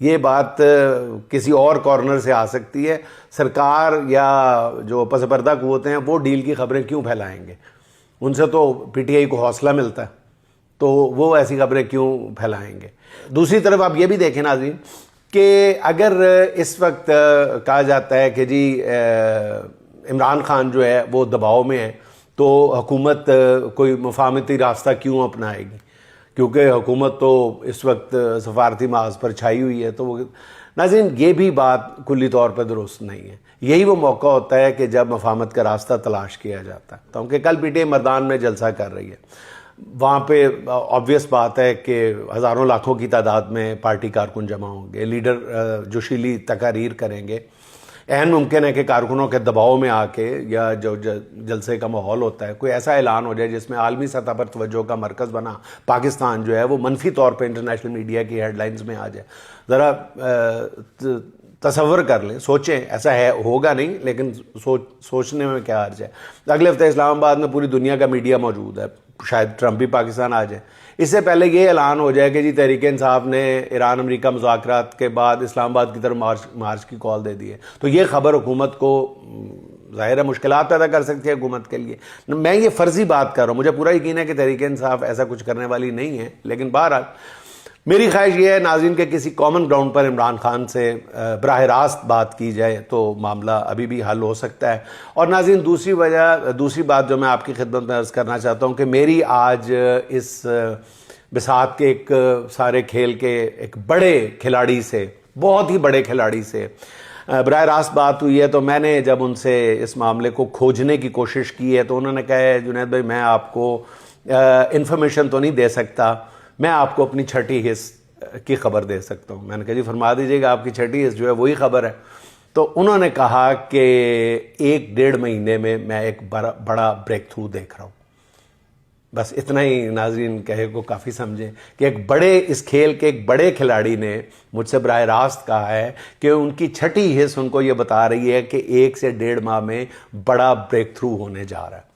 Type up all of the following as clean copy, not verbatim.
یہ بات کسی اور کارنر سے آ سکتی ہے. سرکار یا جو پس پردہ قوتیں ہیں وہ ڈیل کی خبریں کیوں پھیلائیں گے؟ ان سے تو پی ٹی آئی کو حوصلہ ملتا ہے, تو وہ ایسی خبریں کیوں پھیلائیں گے؟ دوسری طرف آپ یہ بھی دیکھیں ناظرین کہ اگر اس وقت کہا جاتا ہے کہ جی عمران خان جو ہے وہ دباؤ میں ہے, تو حکومت کوئی مفاہمتی راستہ کیوں اپنائے گی؟ کیونکہ حکومت تو اس وقت سفارتی محاذ پر چھائی ہوئی ہے. تو وہ ناظرین یہ بھی بات کلی طور پر درست نہیں ہے. یہی وہ موقع ہوتا ہے کہ جب مفاہمت کا راستہ تلاش کیا جاتا ہے. کیونکہ کل پی ٹی آئی مردان میں جلسہ کر رہی ہے, وہاں پہ آبویس بات ہے کہ ہزاروں لاکھوں کی تعداد میں پارٹی کارکن جمع ہوں گے, لیڈر جوشیلی تقاریر کریں گے. عین ممکن ہے کہ کارکنوں کے دباؤ میں آ کے یا جو جلسے کا ماحول ہوتا ہے کوئی ایسا اعلان ہو جائے جس میں عالمی سطح پر توجہ کا مرکز بنا پاکستان جو ہے وہ منفی طور پہ انٹرنیشنل میڈیا کی ہیڈ لائنز میں آ جائے. ذرا تصور کر لیں, سوچیں, ایسا ہے ہوگا نہیں لیکن سوچنے میں کیا حرج ہے. اگلے ہفتے اسلام آباد میں پوری دنیا کا میڈیا موجود ہے, شاید ٹرمپ بھی پاکستان آ جائے. اس سے پہلے یہ اعلان ہو جائے کہ جی تحریک انصاف نے ایران امریکہ مذاکرات کے بعد اسلام آباد کی طرف مارچ کی کال دے دی ہے, تو یہ خبر حکومت کو ظاہر ہے مشکلات پیدا کر سکتی ہے حکومت کے لیے. میں یہ فرضی بات کر رہا ہوں, مجھے پورا یقین ہے کہ تحریک انصاف ایسا کچھ کرنے والی نہیں ہے, لیکن بہرحال میری خواہش یہ ہے ناظرین کہ کسی کامن گراؤنڈ پر عمران خان سے براہ راست بات کی جائے تو معاملہ ابھی بھی حل ہو سکتا ہے. اور ناظرین دوسری بات جو میں آپ کی خدمت میں عرض کرنا چاہتا ہوں کہ میری آج اس بساط کے ایک سارے کھیل کے ایک بڑے کھلاڑی سے, بہت ہی بڑے کھلاڑی سے براہ راست بات ہوئی ہے. تو میں نے جب ان سے اس معاملے کو کھوجنے کی کوشش کی ہے تو انہوں نے کہا ہے جنید بھائی میں آپ کو انفارمیشن تو نہیں دے سکتا, میں آپ کو اپنی چھٹی حص کی خبر دے سکتا ہوں. میں نے کہا جی فرما دیجئے گا, آپ کی چھٹی حص جو ہے وہی خبر ہے. تو انہوں نے کہا کہ 1-1.5 مہینے میں ایک بڑا بریک تھرو دیکھ رہا ہوں. بس اتنا ہی ناظرین کہے کو کافی سمجھیں کہ اس کھیل کے ایک بڑے کھلاڑی نے مجھ سے براہ راست کہا ہے کہ ان کی چھٹی حص ان کو یہ بتا رہی ہے کہ 1 سے 1.5 ماہ میں بڑا بریک تھرو ہونے جا رہا ہے.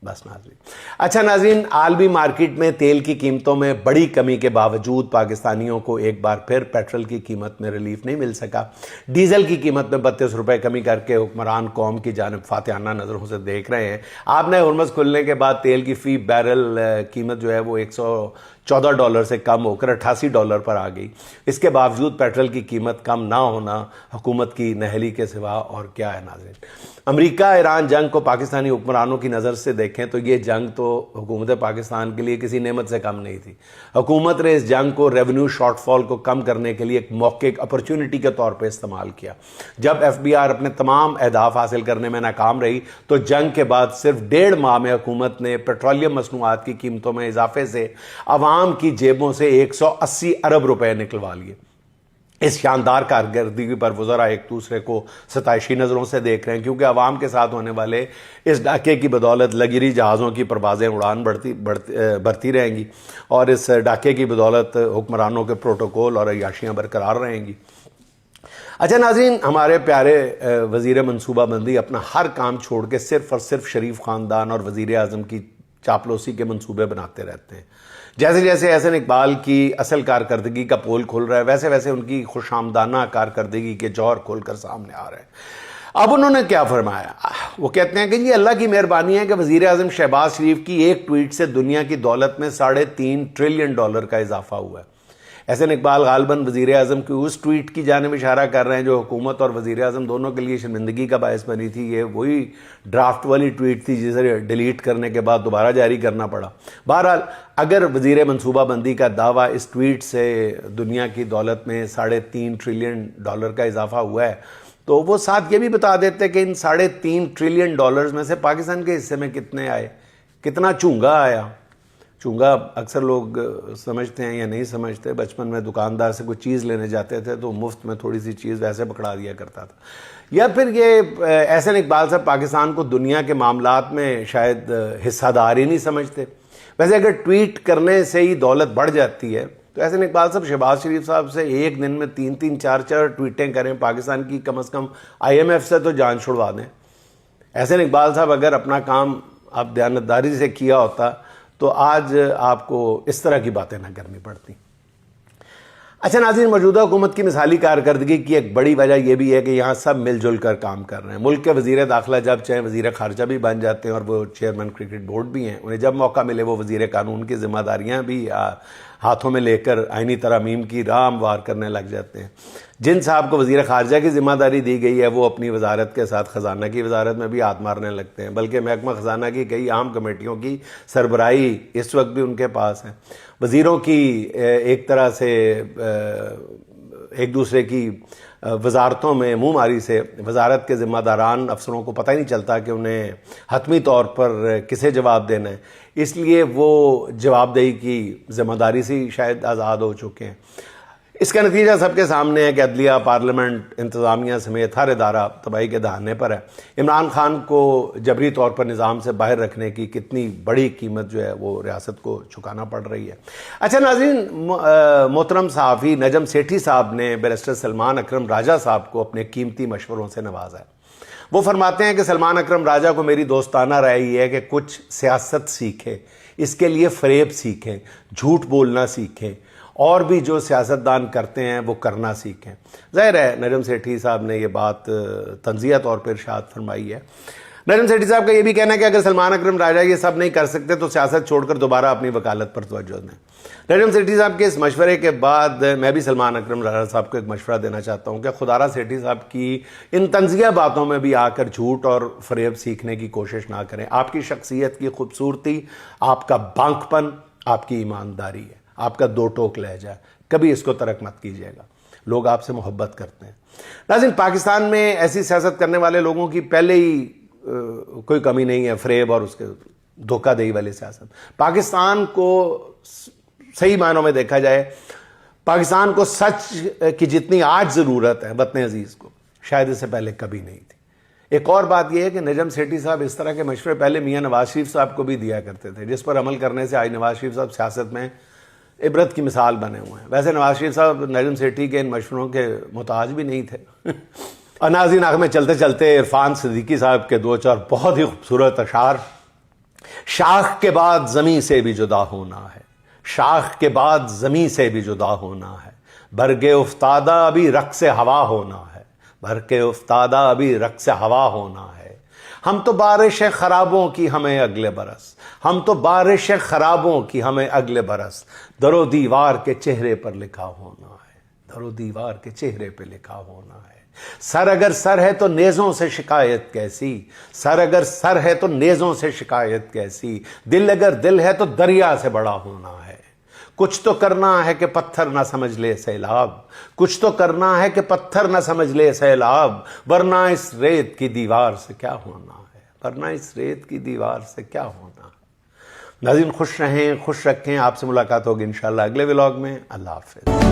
بس ناظرین. اچھا ناظرین, عالمی مارکیٹ میں تیل کی قیمتوں میں بڑی کمی کے باوجود پاکستانیوں کو ایک بار پھر پیٹرول کی قیمت میں ریلیف نہیں مل سکا. ڈیزل کی قیمت میں 32 روپے کمی کر کے حکمران قوم کی جانب فاتحانہ نظروں سے دیکھ رہے ہیں. آپ نے ہرمز کھلنے کے بعد تیل کی فی بیرل قیمت جو ہے وہ $114 سے کم ہو کر $88 پر آ گئی. اس کے باوجود پیٹرول کی قیمت کم نہ ہونا حکومت کی نہلی کے سوا اور کیا ہے ناظرین. امریکہ ایران جنگ کو پاکستانی حکمرانوں کی نظر سے دیکھیں تو یہ جنگ تو حکومت پاکستان کے لیے کسی نعمت سے کم نہیں تھی. حکومت نے اس جنگ کو ریونیو شارٹ فال کو کم کرنے کے لیے ایک موقع, ایک اپرچونٹی کے طور پہ استعمال کیا. جب ایف بی آر اپنے تمام اہداف حاصل کرنے میں ناکام رہی تو جنگ کے بعد صرف 1.5 ماہ میں حکومت نے پیٹرولیم مصنوعات کی قیمتوں میں اضافے سے عوام کی جیبوں سے 180 ارب روپے نکلوا لیے. اس شاندار کارکردگی پر وزراء ایک دوسرے کو ستائشی نظروں سے دیکھ رہے ہیں, کیونکہ عوام کے ساتھ ہونے والے اس ڈاکے کی بدولت لگژری جہازوں کی پروازیں اڑان بڑھتی رہیں گی اور اس ڈاکے کی بدولت حکمرانوں کے پروٹوکول اور عیاشیاں برقرار رہیں گی. اچھا ناظرین, ہمارے پیارے وزیر منصوبہ بندی اپنا ہر کام چھوڑ کے صرف اور صرف شریف خاندان اور وزیر اعظم کی چاپلوسی کے منصوبے بناتے رہتے ہیں. جیسے جیسے احسن اقبال کی اصل کارکردگی کا پول کھل رہا ہے ویسے ویسے ان کی خوش آمدانہ کارکردگی کے جوہر کھول کر سامنے آ رہے ہیں. اب انہوں نے کیا فرمایا؟ وہ کہتے ہیں کہ یہ اللہ کی مہربانی ہے کہ وزیر اعظم شہباز شریف کی ایک ٹویٹ سے دنیا کی دولت میں $3.5 ٹریلین کا اضافہ ہوا ہے. احسن اقبال غالباً وزیر اعظم کی اس ٹویٹ کی جانب اشارہ کر رہے ہیں جو حکومت اور وزیر اعظم دونوں کے لیے شرمندگی کا باعث بنی تھی. یہ وہی ڈرافٹ والی ٹویٹ تھی جسے ڈیلیٹ کرنے کے بعد دوبارہ جاری کرنا پڑا. بہرحال اگر وزیر منصوبہ بندی کا دعویٰ اس ٹویٹ سے دنیا کی دولت میں $3.5 ٹریلین کا اضافہ ہوا ہے تو وہ ساتھ یہ بھی بتا دیتے کہ ان $3.5 ٹریلین میں سے پاکستان کے حصے میں کتنے آئے, کتنا چونگا آیا. چونگا اکثر لوگ سمجھتے ہیں یا نہیں سمجھتے. بچپن میں دکاندار سے کوئی چیز لینے جاتے تھے تو مفت میں تھوڑی سی چیز ویسے پکڑا دیا کرتا تھا. یا پھر یہ احسن اقبال صاحب پاکستان کو دنیا کے معاملات میں شاید حصہ دار ہی نہیں سمجھتے. ویسے اگر ٹویٹ کرنے سے ہی دولت بڑھ جاتی ہے تو احسن اقبال صاحب شہباز شریف صاحب سے ایک دن میں 3-3 4-4 ٹویٹیں کریں, پاکستان کی کم از کم IMF سے تو جان چھڑوا دیں. احسن اقبال صاحب اگر اپنا کام آپ دیانتداری سے کیا ہوتا تو آج آپ کو اس طرح کی باتیں نہ کرنی پڑتی. اچھا ناظرین، موجودہ حکومت کی مثالی کارکردگی کی ایک بڑی وجہ یہ بھی ہے کہ یہاں سب مل جل کر کام کر رہے ہیں. ملک کے وزیر داخلہ جب چاہیں وزیر خارجہ بھی بن جاتے ہیں اور وہ چیئرمین کرکٹ بورڈ بھی ہیں. انہیں جب موقع ملے وہ وزیر قانون کی ذمہ داریاں بھی ہاتھوں میں لے کر آئینی ترامیم کی راہ ہموار کرنے لگ جاتے ہیں. جن صاحب کو وزیر خارجہ کی ذمہ داری دی گئی ہے وہ اپنی وزارت کے ساتھ خزانہ کی وزارت میں بھی ہاتھ مارنے لگتے ہیں، بلکہ محکمہ خزانہ کی کئی اہم کمیٹیوں کی سربراہی اس وقت بھی ان کے پاس ہے. وزیروں کی ایک طرح سے ایک دوسرے کی وزارتوں میں منہ ماری سے وزارت کے ذمہ داران افسروں کو پتہ ہی نہیں چلتا کہ انہیں حتمی طور پر کسے جواب دینا ہے، اس لیے وہ جواب دہی کی ذمہ داری سے شاید آزاد ہو چکے ہیں. اس کا نتیجہ سب کے سامنے ہے کہ عدلیہ، پارلیمنٹ، انتظامیہ سمیت ہر ادارہ تباہی کے دہانے پر ہے. عمران خان کو جبری طور پر نظام سے باہر رکھنے کی کتنی بڑی قیمت جو ہے وہ ریاست کو چکانا پڑ رہی ہے. اچھا ناظرین، محترم صحافی نجم سیٹھی صاحب نے بیرسٹر سلمان اکرم راجہ صاحب کو اپنے قیمتی مشوروں سے نوازا ہے. وہ فرماتے ہیں کہ سلمان اکرم راجہ کو میری دوستانہ رائے یہ ہے کہ کچھ سیاست سیکھیں، اس کے لیے فریب سیکھیں، جھوٹ بولنا سیکھیں، اور بھی جو سیاستدان کرتے ہیں وہ کرنا سیکھیں. ظاہر ہے نجم سیٹھی صاحب نے یہ بات تنزیہ طور پر ارشاد فرمائی ہے. نجم سیٹھی صاحب کا یہ بھی کہنا ہے کہ اگر سلمان اکرم راجہ یہ سب نہیں کر سکتے تو سیاست چھوڑ کر دوبارہ اپنی وکالت پر توجہ دیں. نجم سیٹھی صاحب کے اس مشورے کے بعد میں بھی سلمان اکرم راجہ صاحب کو ایک مشورہ دینا چاہتا ہوں کہ خدا را سیٹھی صاحب کی ان تنزیہ باتوں میں بھی آ کر جھوٹ اور فریب سیکھنے کی کوشش نہ کریں. آپ کی شخصیت کی خوبصورتی، آپ کا بانک پن، آپ کی ایمانداری ہے، آپ کا دو ٹوک لہجہ ہے، کبھی اس کو ترک مت کیجیے گا. لوگ آپ سے محبت کرتے ہیں. ناظرین، پاکستان میں ایسی سیاست کرنے والے لوگوں کی پہلے ہی کوئی کمی نہیں ہے، فریب اور اس کے دھوکہ دہی والی سیاست. پاکستان کو صحیح معنوں میں دیکھا جائے، پاکستان کو سچ کی جتنی آج ضرورت ہے وطن عزیز کو، شاید اس سے پہلے کبھی نہیں تھی. ایک اور بات یہ ہے کہ نجم سیٹھی صاحب اس طرح کے مشورے پہلے میاں نواز شریف صاحب کو بھی دیا کرتے تھے، جس پر عمل کرنے سے آج نواز شریف صاحب سیاست میں عبرت کی مثال بنے ہوئے ہیں. ویسے نواز شریف صاحب نجم سیٹھی کے ان مشوروں کے محتاج بھی نہیں تھے. اور ناظرین، آخر میں چلتے چلتے عرفان صدیقی صاحب کے دو چار بہت ہی خوبصورت اشعار. شاخ کے بعد زمیں سے بھی جدا ہونا ہے، شاخ کے بعد زمیں سے بھی جدا ہونا ہے، برگ افتادہ ابھی رقص ہوا ہونا ہے، برگ افتادہ ابھی رقص ہوا ہونا ہے. ہم تو بارش خرابوں کی ہمیں اگلے برس، ہم تو بارش خرابوں کی ہمیں اگلے برس، در و دیوار کے چہرے پر لکھا ہونا ہے، در و دیوار کے چہرے پہ لکھا ہونا ہے. سر اگر سر ہے تو نیزوں سے شکایت کیسی، سر اگر سر ہے تو نیزوں سے شکایت کیسی، دل اگر دل ہے تو دریا سے بڑا ہونا ہے. کچھ تو کرنا ہے کہ پتھر نہ سمجھ لے سیلاب، کچھ تو کرنا ہے کہ پتھر نہ سمجھ لے سیلاب، ورنہ اس ریت کی دیوار سے کیا ہونا ہے، ورنہ اس ریت کی دیوار سے کیا ہونا ہے. ناظرین، خوش رہیں، خوش رکھیں. آپ سے ملاقات ہوگی انشاءاللہ اگلے ولاگ میں. اللہ حافظ.